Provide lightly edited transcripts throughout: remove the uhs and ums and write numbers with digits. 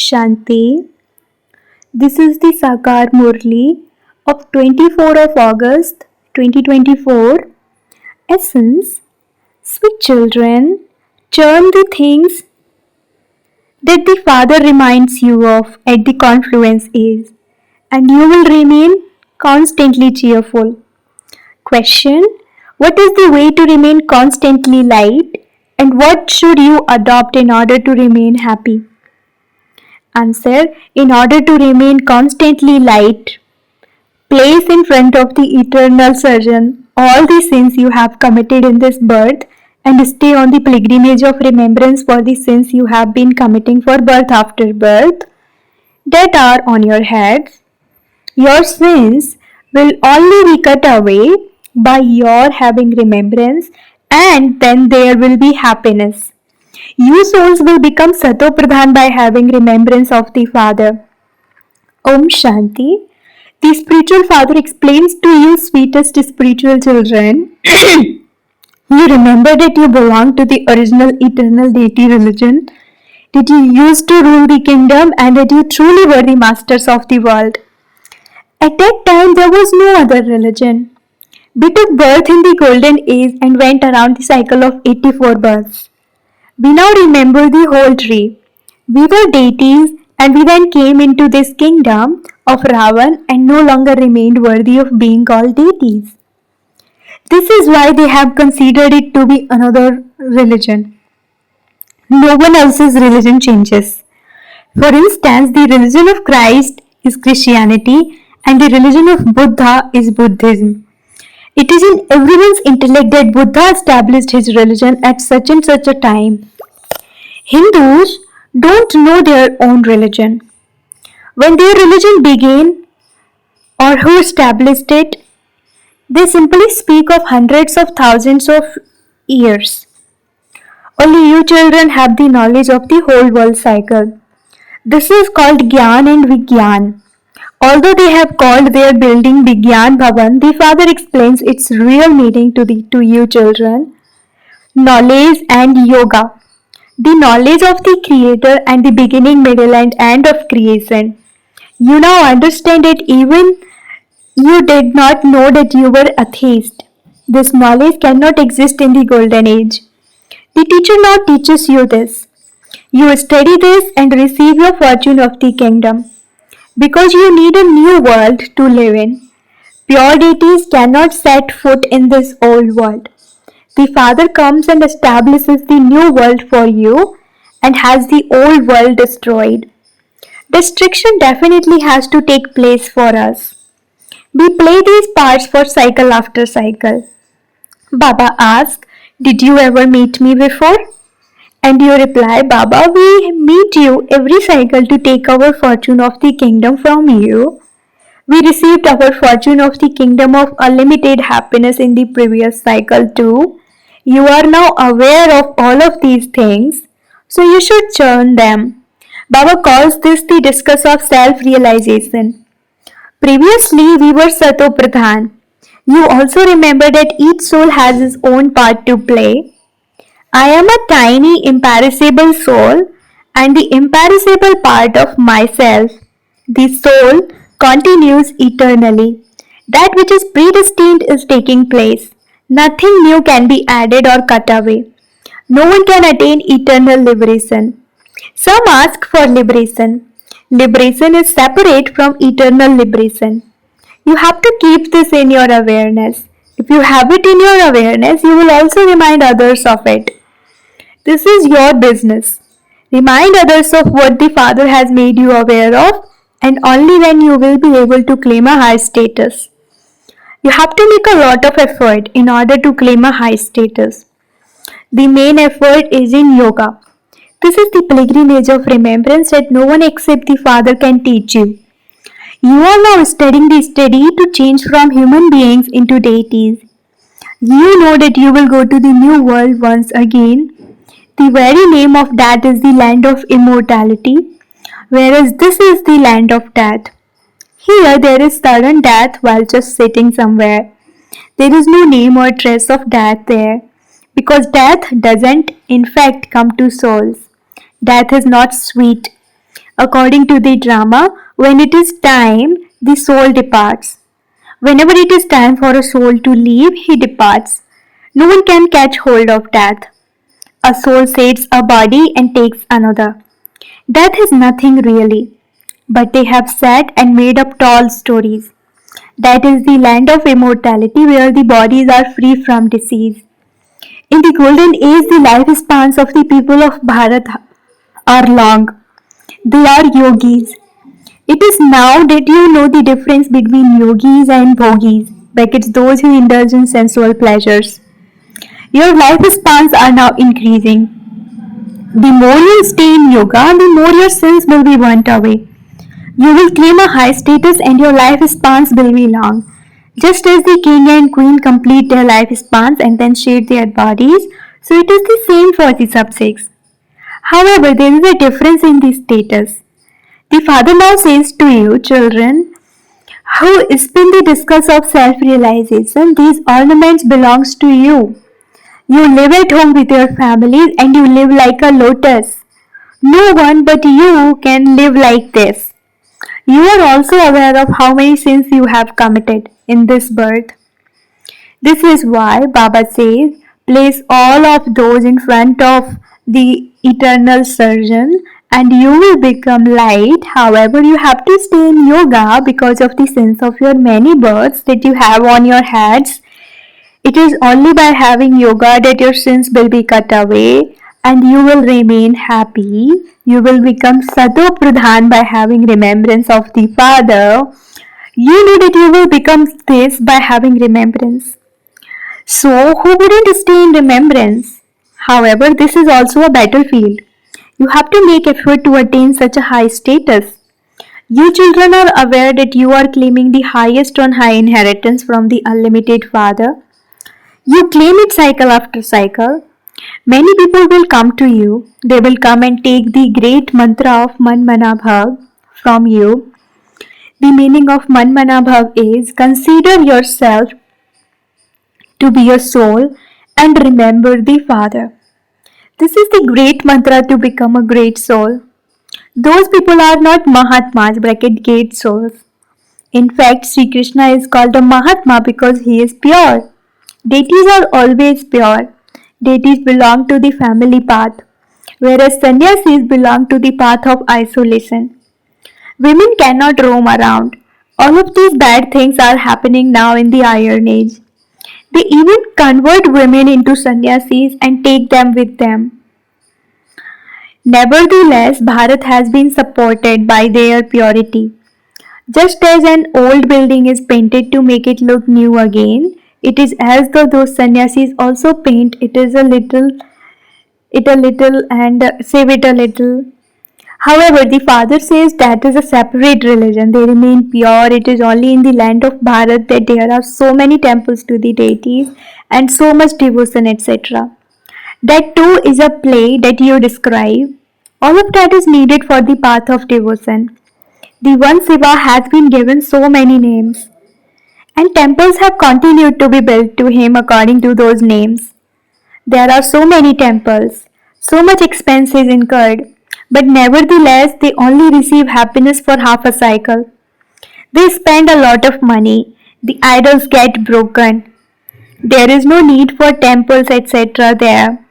Shanti. This is the Sakar Murli of 24 of August 2024. Essence, sweet children, churn the things that the Father reminds you of at the confluence is, and you will remain constantly cheerful. Question: what is the way to remain constantly light, and what should you adopt in order to remain happy? Answer: in order to remain constantly light, place in front of the eternal surgeon all the sins you have committed in this birth and stay on the pilgrimage of remembrance for the sins you have been committing for birth after birth that are on your heads. Your sins will only be cut away by your having remembrance, and then there will be happiness. You souls will become Sato Pradhan by having remembrance of the Father. Om Shanti. The spiritual father explains to you, sweetest spiritual children, you remember that you belong to the original eternal deity religion, that you used to rule the kingdom, and that you truly were the masters of the world. At that time, there was no other religion. We took birth in the golden age and went around the cycle of 84 births. We now remember the whole tree. We were deities, and we then came into this kingdom of Ravan and no longer remained worthy of being called deities. This is why they have considered it to be another religion. No one else's religion changes. For instance, the religion of Christ is Christianity and the religion of Buddha is Buddhism. It is in everyone's intellect that Buddha established his religion at such and such a time. Hindus don't know their own religion. When their religion began or who established it, they simply speak of hundreds of thousands of years. Only you children have the knowledge of the whole world cycle. This is called Gyan and Vigyan. Although they have called their building Vigyan Bhavan, the Father explains its real meaning to you children. Knowledge and Yoga. The knowledge of the Creator and the beginning, middle and end of creation. You now understand it even you did not know that you were atheist. This knowledge cannot exist in the golden age. The teacher now teaches you this. You study this and receive your fortune of the kingdom. Because you need a new world to live in. Pure deities cannot set foot in this old world. The Father comes and establishes the new world for you and has the old world destroyed. Destruction definitely has to take place for us. We play these parts for cycle after cycle. Baba asks, did you ever meet me before? And you reply, Baba, we meet you every cycle to take our fortune of the kingdom from you. We received our fortune of the kingdom of unlimited happiness in the previous cycle too. You are now aware of all of these things, so you should churn them. Baba calls this the discus of self-realization. Previously, we were Sato Pradhan. You also remember that each soul has its own part to play. I am a tiny, imperishable soul and the imperishable part of myself. The soul continues eternally. That which is predestined is taking place. Nothing new can be added or cut away. No one can attain eternal liberation. Some ask for liberation. Liberation is separate from eternal liberation. You have to keep this in your awareness. If you have it in your awareness, you will also remind others of it. This is your business. Remind others of what the Father has made you aware of, and only then you will be able to claim a high status. You have to make a lot of effort in order to claim a high status. The main effort is in yoga. This is the pilgrimage of remembrance that no one except the Father can teach you. You are now studying the study to change from human beings into deities. You know that you will go to the new world once again. The very name of that is the land of immortality, whereas this is the land of death. Here there is sudden death while just sitting somewhere. There is no name or trace of death there, because death doesn't in fact come to souls. Death is not sweet. According to the drama, when it is time, the soul departs. Whenever it is time for a soul to leave, he departs. No one can catch hold of death. A soul saves a body and takes another. Death is nothing really, but they have sat and made up tall stories. That is the land of immortality where the bodies are free from disease. In the golden age, the lifespans of the people of Bharat are long. They are yogis. It is now that you know the difference between yogis and bhogis, brackets those who indulge in sensual pleasures. Your lifespans are now increasing. The more you stay in yoga, the more your sins will be burnt away. You will claim a high status and your lifespans will be long. Just as the king and queen complete their lifespans and then shed their bodies, so it is the same for the subjects. However, there is a difference in the status. The father now says to you, children, who spin the discus of self-realization, these ornaments belongs to you. You live at home with your families and you live like a lotus. No one but you can live like this. You are also aware of how many sins you have committed in this birth. This is why Baba says, place all of those in front of the eternal surgeon and you will become light. However, you have to stay in yoga because of the sins of your many births that you have on your heads. It is only by having yoga that your sins will be cut away and you will remain happy. You will become Sato Pradhan by having remembrance of the Father. You know that you will become this by having remembrance. So, who wouldn't stay in remembrance? However, this is also a battlefield. You have to make effort to attain such a high status. You children are aware that you are claiming the highest on high inheritance from the unlimited Father. You claim it cycle after cycle. Many people will come to you. They will come and take the great mantra of Man Mana Bhav from you. The meaning of Man Mana Bhav is consider yourself to be a soul and remember the Father. This is the great mantra to become a great soul. Those people are not Mahatmas, bracket great souls. In fact, Sri Krishna is called a Mahatma because he is pure. Deities are always pure. Deities belong to the family path, whereas sannyasis belong to the path of isolation. Women cannot roam around. All of these bad things are happening now in the Iron Age. They even convert women into sannyasis and take them with them. Nevertheless, Bharat has been supported by their purity. Just as an old building is painted to make it look new again, it is as though those sannyasis also paint it a little and save it a little. However, the father says that is a separate religion. They remain pure. It is only in the land of Bharat that there are so many temples to the deities and so much devotion, etc. That too is a play that you describe. All of that is needed for the path of devotion. The one Shiva has been given so many names, and temples have continued to be built to him according to those names. There are so many temples, so much expense is incurred, but nevertheless they only receive happiness for half a cycle. They spend a lot of money, the idols get broken. There is no need for temples, etc. there.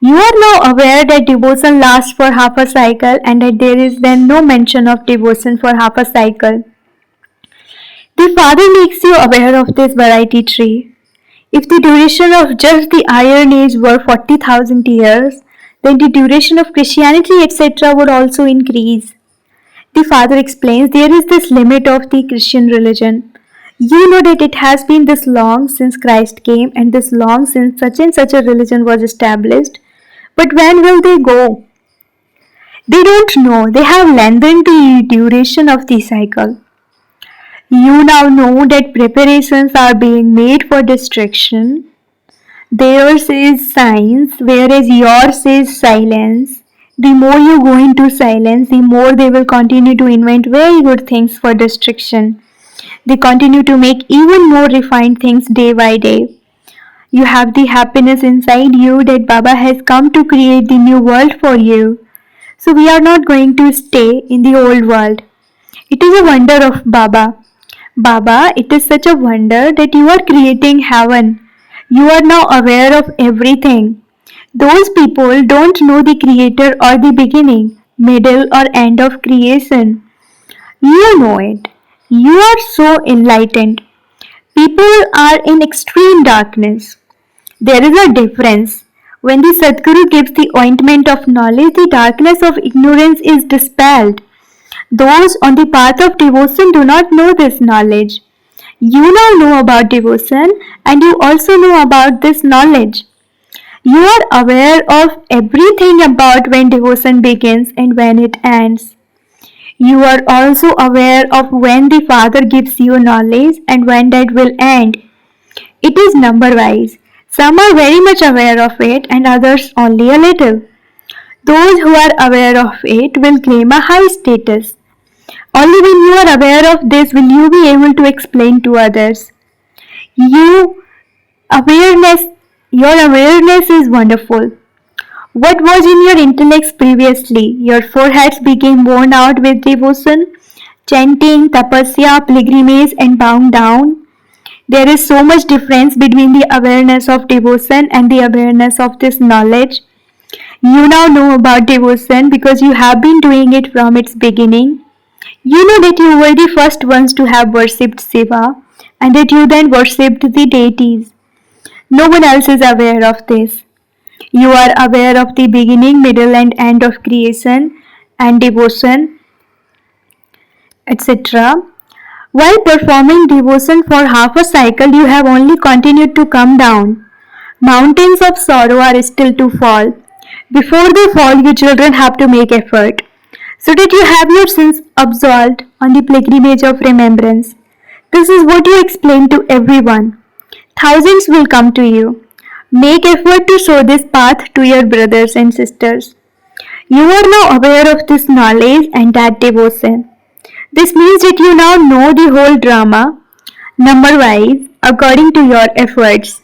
You are now aware that devotion lasts for half a cycle and that there is then no mention of devotion for half a cycle. The Father makes you aware of this variety tree. If the duration of just the Iron Age were 40,000 years, then the duration of Christianity, etc., would also increase. The Father explains there is this limit of the Christian religion. You know that it has been this long since Christ came and this long since such and such a religion was established. But when will they go? They don't know. They have lengthened the duration of the cycle. You now know that preparations are being made for destruction. Theirs is science, whereas yours is silence. The more you go into silence, the more they will continue to invent very good things for destruction. They continue to make even more refined things day by day. You have the happiness inside you that Baba has come to create the new world for you. So we are not going to stay in the old world. It is a wonder of Baba. Baba, it is such a wonder that you are creating heaven. You are now aware of everything. Those people don't know the creator or the beginning, middle or end of creation. You know it. You are so enlightened. People are in extreme darkness. There is a difference. When the Sadguru gives the ointment of knowledge, the darkness of ignorance is dispelled. Those on the path of devotion do not know this knowledge. You now know about devotion and you also know about this knowledge. You are aware of everything about when devotion begins and when it ends. You are also aware of when the Father gives you knowledge and when that will end. It is number wise. Some are very much aware of it and others only a little. Those who are aware of it will claim a high status. Only when you are aware of this will you be able to explain to others. You awareness your awareness is wonderful. What was in your intellects previously? Your foreheads became worn out with devotion, chanting, tapasya, pilgrimage, and bowing down. There is so much difference between the awareness of devotion and the awareness of this knowledge. You now know about devotion because you have been doing it from its beginning. You know that you were the first ones to have worshipped Shiva and that you then worshipped the deities. No one else is aware of this. You are aware of the beginning, middle, and end of creation and devotion, etc. While performing devotion for half a cycle, you have only continued to come down. Mountains of sorrow are still to fall. Before they fall, you children have to make effort, so that you have your sins absolved on the pilgrimage of remembrance. This is what you explain to everyone. Thousands will come to you. Make effort to show this path to your brothers and sisters. You are now aware of this knowledge and that devotion. This means that you now know the whole drama, number wise, according to your efforts.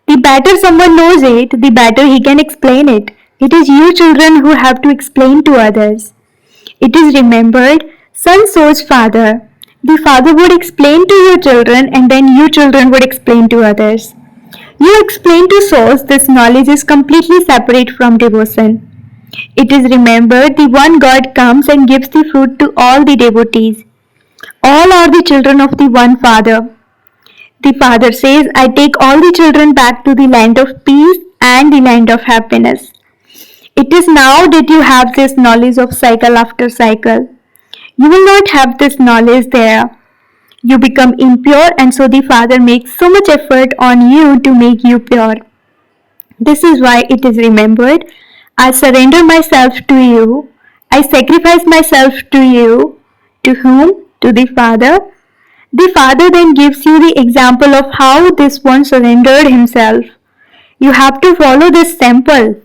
The better someone knows it, the better he can explain it. It is you children who have to explain to others. It is remembered, son shows father. The father would explain to your children and then you children would explain to others. You explain to souls this knowledge is completely separate from devotion. It is remembered the one God comes and gives the fruit to all the devotees. All are the children of the one Father. The Father says, I take all the children back to the land of peace and the land of happiness. It is now that you have this knowledge of cycle after cycle. You will not have this knowledge there. You become impure and so the Father makes so much effort on you to make you pure. This is why it is remembered, I surrender myself to you. I sacrifice myself to you. To whom? To the Father. The Father then gives you the example of how this one surrendered himself. You have to follow this sample.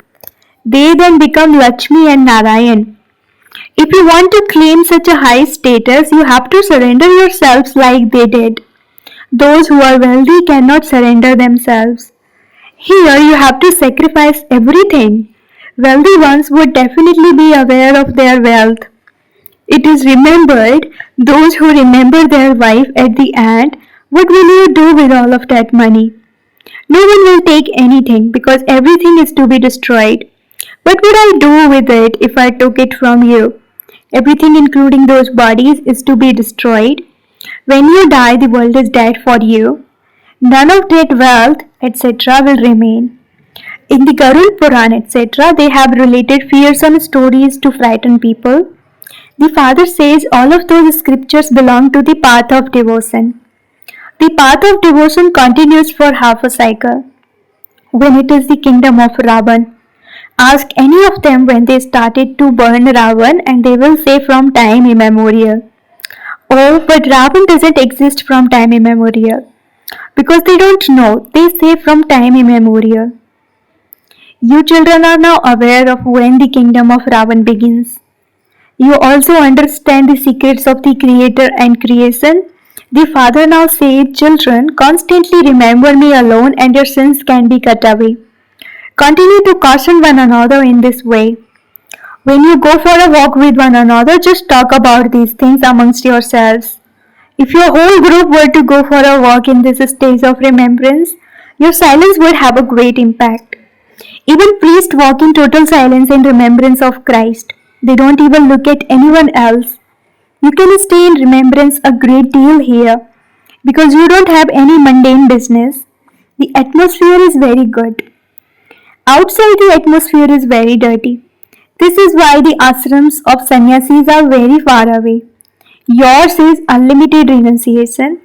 They then become Lakshmi and Narayan. If you want to claim such a high status, you have to surrender yourselves like they did. Those who are wealthy cannot surrender themselves. Here you have to sacrifice everything. Wealthy ones would definitely be aware of their wealth. It is remembered, those who remember their wife at the end, what will you do with all of that money? No one will take anything because everything is to be destroyed. What would I do with it if I took it from you? Everything including those bodies is to be destroyed. When you die, the world is dead for you. None of that wealth, etc. will remain. In the Garud Puran, etc., they have related fearsome stories to frighten people. The Father says all of those scriptures belong to the path of devotion. The path of devotion continues for half a cycle. When it is the kingdom of Ravan, ask any of them when they started to burn Ravan and they will say from time immemorial. Oh, but Ravan doesn't exist from time immemorial. Because they don't know, they say from time immemorial. You children are now aware of when the kingdom of Ravan begins. You also understand the secrets of the Creator and creation. The Father now said, children, constantly remember me alone and your sins can be cut away. Continue to caution one another in this way. When you go for a walk with one another, just talk about these things amongst yourselves. If your whole group were to go for a walk in this stage of remembrance, your silence would have a great impact. Even priests walk in total silence in remembrance of Christ. They don't even look at anyone else. You can stay in remembrance a great deal here because you don't have any mundane business. The atmosphere is very good. Outside, the atmosphere is very dirty. This is why the ashrams of sannyasis are very far away. Yours is unlimited renunciation.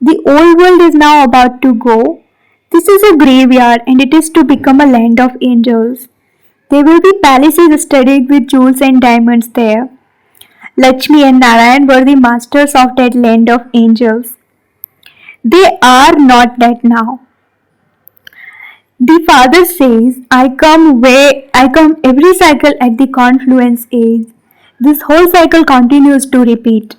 The old world is now about to go. This is a graveyard and it is to become a land of angels. There will be palaces studded with jewels and diamonds there. Lakshmi and Narayan were the masters of that land of angels. They are not that now. The Father says, I come every cycle at the confluence age. This whole cycle continues to repeat.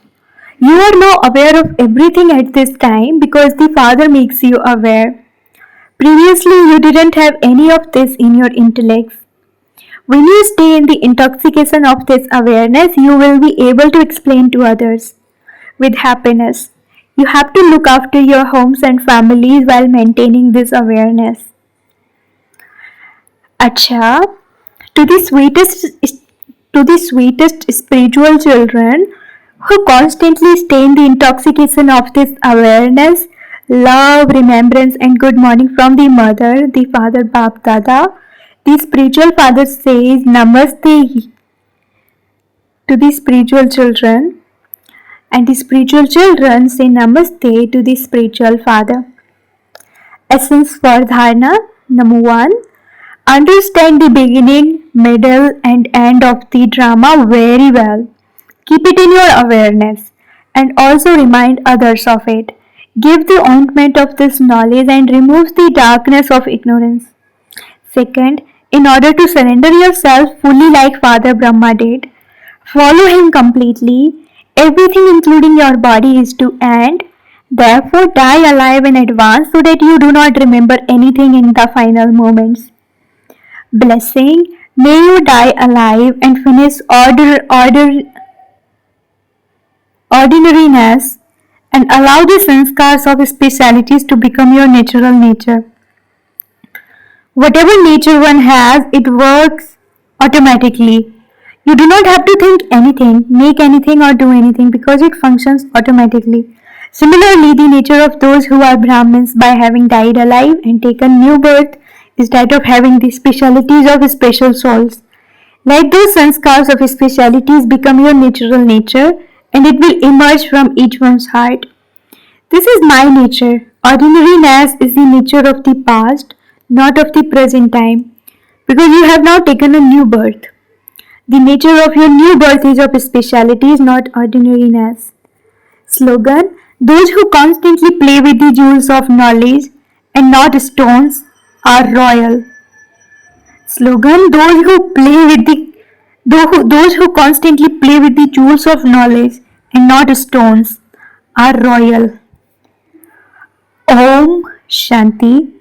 You are now aware of everything at this time because the Father makes you aware. Previously, you didn't have any of this in your intellects. When you stay in the intoxication of this awareness, you will be able to explain to others with happiness. You have to look after your homes and families while maintaining this awareness. Acha, to the sweetest spiritual children who constantly stay in the intoxication of this awareness, love, remembrance, and good morning from the mother, the father, Bap Dada. The spiritual father says Namaste to the spiritual children, and the spiritual children say Namaste to the spiritual father. Essence for Dharana. Number 1. Understand the beginning, middle, and end of the drama very well. Keep it in your awareness and also remind others of it. Give the ointment of this knowledge and remove the darkness of ignorance. Second, in order to surrender yourself fully like Father Brahma did, follow him completely. Everything including your body is to end. Therefore, die alive in advance so that you do not remember anything in the final moments. Blessing, may you die alive and finish ordinariness and allow the sanskars of specialities to become your natural nature. Whatever nature one has, it works automatically. You do not have to think anything, make anything, or do anything because it functions automatically. Similarly, the nature of those who are Brahmins by having died alive and taken new birth is that of having the specialities of special souls. Let those sanskars of specialities become your natural nature and it will emerge from each one's heart. This is my nature. Ordinariness is the nature of the past, not of the present time, because you have now taken a new birth. The nature of your new birth is of specialities, not ordinariness. Slogan: those who constantly play with the jewels of knowledge and not stones are royal. Slogan: those who constantly play with the jewels of knowledge and not stones are royal. Om Shanti.